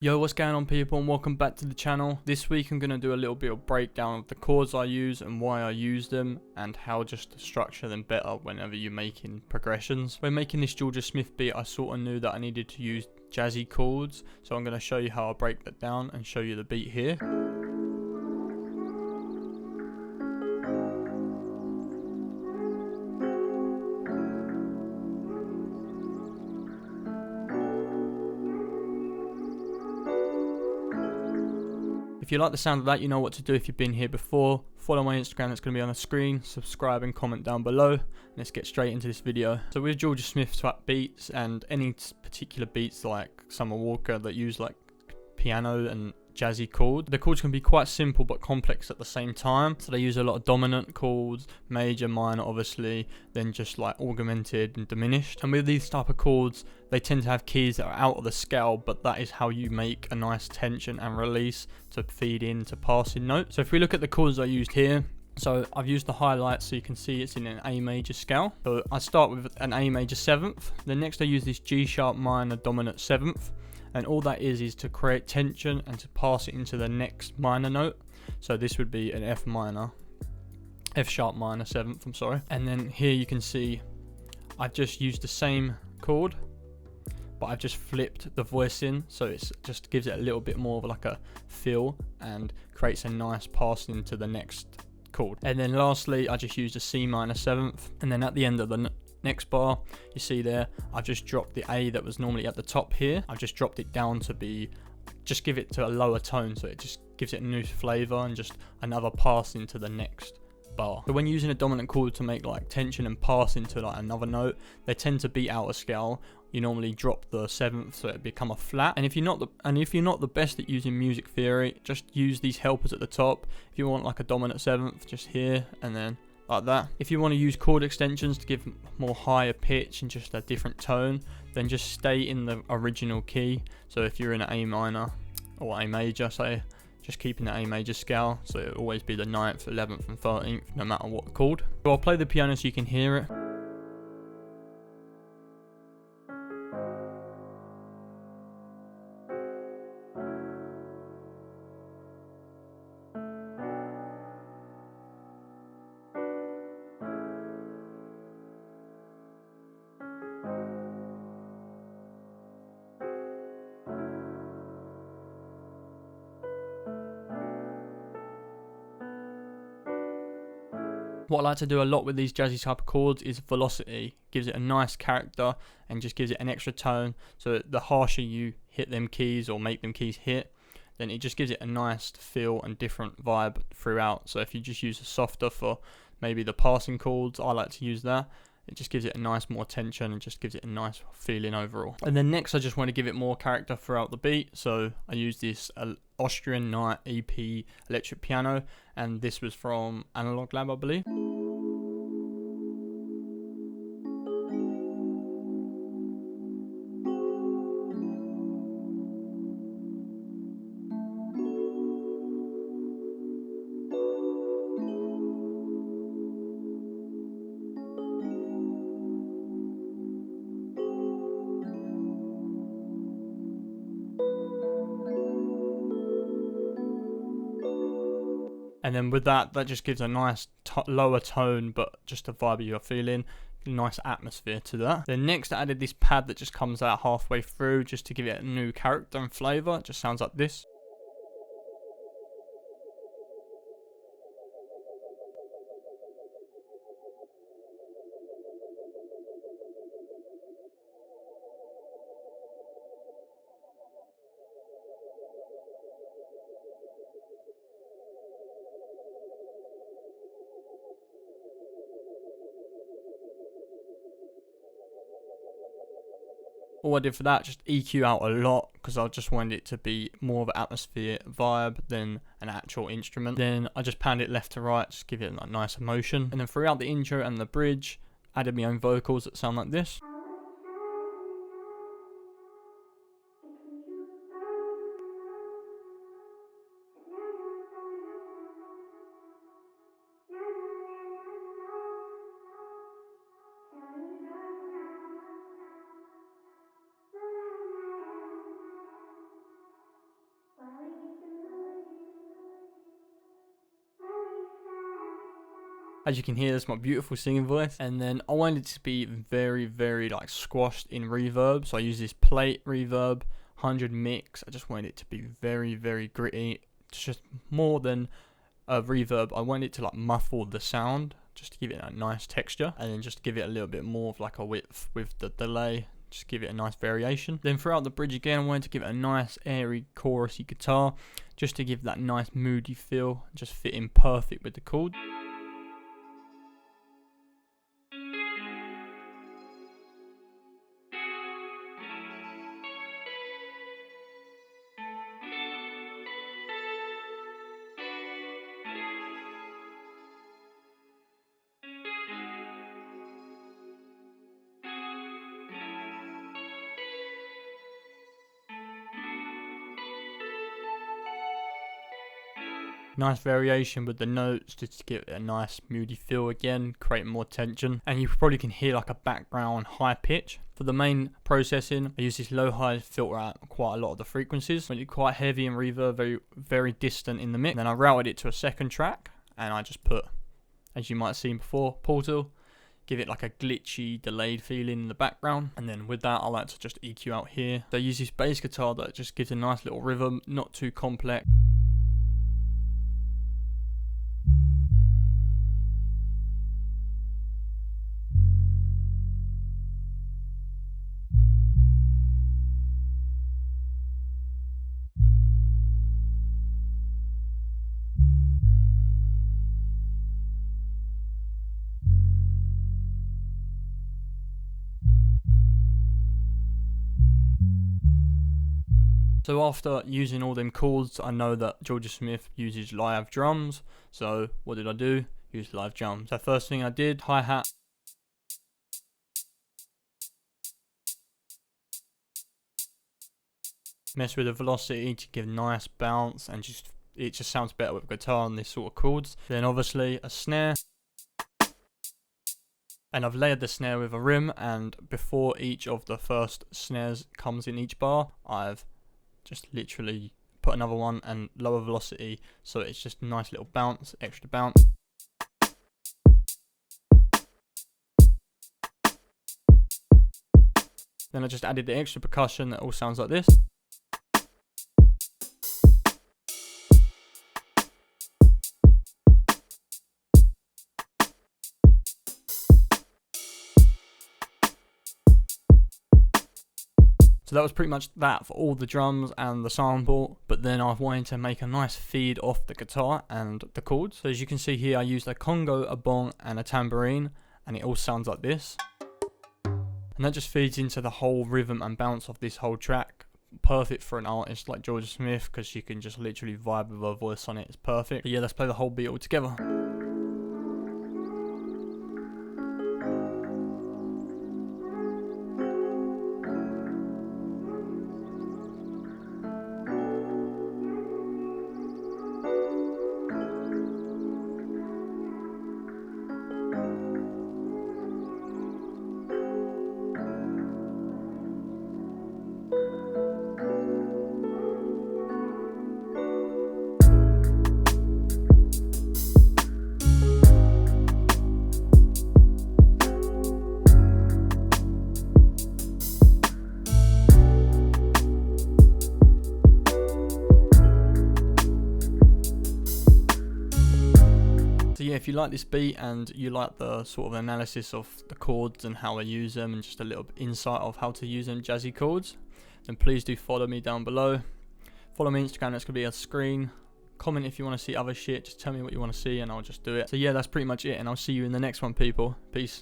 Yo, what's going on people, and welcome back to the channel. This week I'm going to do a little bit of breakdown of the chords I use and why I use them and how just to structure them better whenever you're making progressions. When making this Jorja Smith beat, I sort of knew that I needed to use jazzy chords, so I'm going to show you how I break that down and show you the beat here. If you like the sound of that, you know what to do if you've been here before. Follow my Instagram, that's going to be on the screen. Subscribe and comment down below. Let's get straight into this video. So with Jorja Smith trap beats and any particular beats like Summer Walker that use like piano and jazzy chords, the chords can be quite simple but complex at the same time. So they use a lot of dominant chords, major, minor obviously, then just like augmented and diminished. And with these type of chords, they tend to have keys that are out of the scale, but that is how you make a nice tension and release to feed into passing notes. So if we look at the chords I used here, so I've used the highlights so you can see it's in an A major scale. So I start with an A major 7th, then next I use this G sharp minor dominant 7th, and all that is to create tension and to pass it into the next minor note. So this would be an F minor, F sharp minor 7th, I'm sorry. And then here you can see I've just used the same chord, but I've just flipped the voice in, so it just gives it a little bit more of like a feel and creates a nice pass into the next chord. And then lastly, I just used a C minor 7th, and then at the end of the next bar, you see there, I've just dropped the A that was normally at the top here. I've just dropped it down to be, just give it to a lower tone, so it just gives it a new flavor and just another pass into the next bar. So when using a dominant chord to make like tension and pass into like another note, they tend to be out of scale. You normally drop the 7th so it become a flat. And if you're not the best at using music theory, just use these helpers at the top. If you want like a dominant 7th, just here and then like that. If you want to use chord extensions to give more higher pitch and just a different tone, then just stay in the original key. So if you're in an A minor or A major, say, just keeping the A major scale, so it'll always be the 9th, 11th and 13th no matter what chord. So I'll play the piano so you can hear it. What I like to do a lot with these jazzy type of chords is velocity. Gives it a nice character and just gives it an extra tone, so the harsher you hit them keys or make them keys hit, then it just gives it a nice feel and different vibe throughout. So if you just use a softer for maybe the passing chords, I like to use that. It just gives it a nice more tension and just gives it a nice feeling overall. And then next I just want to give it more character throughout the beat, so I use this Austrian Night EP electric piano, and this was from Analog Lab, I believe. And then with that just gives a nice lower tone, but just the vibe you're feeling. Nice atmosphere to that. Then next I added this pad that just comes out halfway through just to give it a new character and flavour. It just sounds like this. All I did for that, just EQ out a lot because I just wanted it to be more of an atmosphere vibe than an actual instrument. Then I just panned it left to right, just give it a nice emotion. And then throughout the intro and the bridge, added my own vocals that sound like this. As you can hear, that's my beautiful singing voice. And then I wanted it to be very, very like squashed in reverb. So I use this plate reverb, 100 mix. I just wanted it to be very, very gritty. It's just more than a reverb. I wanted it to like muffle the sound, just to give it a nice texture, and then just give it a little bit more of like a width with the delay. Just give it a nice variation. Then throughout the bridge again, I wanted to give it a nice airy chorusy guitar, just to give that nice moody feel, just fit in perfect with the chord. Nice variation with the notes, just to give it a nice moody feel again, create more tension. And you probably can hear like a background high pitch. For the main processing, I use this low-hi filter out quite a lot of the frequencies. Made it quite heavy and reverb, very, very distant in the mix. And then I routed it to a second track, and I just put, as you might have seen before, Portal. Give it like a glitchy, delayed feeling in the background. And then with that, I like to just EQ out here. So I use this bass guitar that just gives a nice little rhythm, not too complex. So after using all them chords, I know that Jorja Smith uses live drums. So what did I do? Use live drums. So first thing I did, hi-hat. Mess with the velocity to give nice bounce, and it just sounds better with guitar on this sort of chords. Then obviously a snare. And I've layered the snare with a rim, and before each of the first snares comes in each bar, I've just literally put another one and lower velocity, so it's just a nice little bounce, extra bounce. Then I just added the extra percussion that all sounds like this. So that was pretty much that for all the drums and the sample, but then I wanted to make a nice feed off the guitar and the chords. So as you can see here, I used a conga, a bong and a tambourine, and it all sounds like this. And that just feeds into the whole rhythm and bounce of this whole track. Perfect for an artist like Jorja Smith, because she can just literally vibe with her voice on it. It's perfect. But yeah, let's play the whole beat all together. So yeah, if you like this beat and you like the sort of analysis of the chords and how I use them, and just a little insight of how to use them jazzy chords, then please do follow me down below. Follow me on Instagram, that's going to be on the screen. Comment if you want to see other shit, just tell me what you want to see and I'll just do it. So yeah, that's pretty much it, and I'll see you in the next one, people. Peace.